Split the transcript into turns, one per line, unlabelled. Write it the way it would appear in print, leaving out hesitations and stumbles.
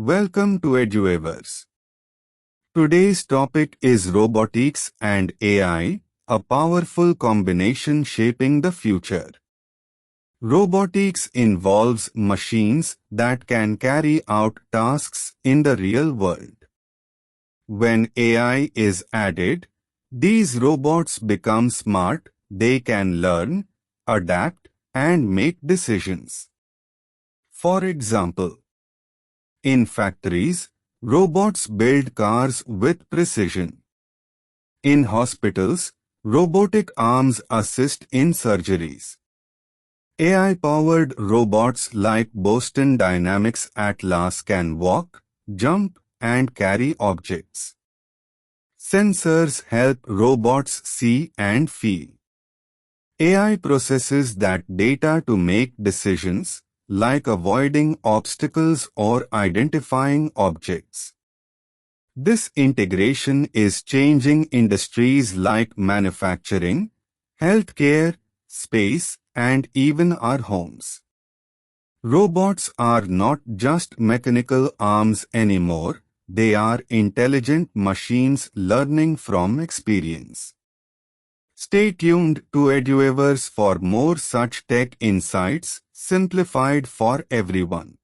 Welcome to EduAIverse. Today's topic is robotics and AI, a powerful combination shaping the future. Robotics involves machines that can carry out tasks in the real world. When AI is added, these robots become smart, they can learn, adapt, and make decisions. For example, in factories, robots build cars with precision. In hospitals, robotic arms assist in surgeries. AI-powered robots like Boston Dynamics Atlas can walk, jump, and carry objects. Sensors help robots see and feel. AI processes that data to make decisions, like avoiding obstacles or identifying objects. This integration is changing industries like manufacturing, healthcare, space, and even our homes. Robots are not just mechanical arms anymore, they are intelligent machines learning from experience. Stay tuned to EduAIverse for more such tech insights, simplified for everyone.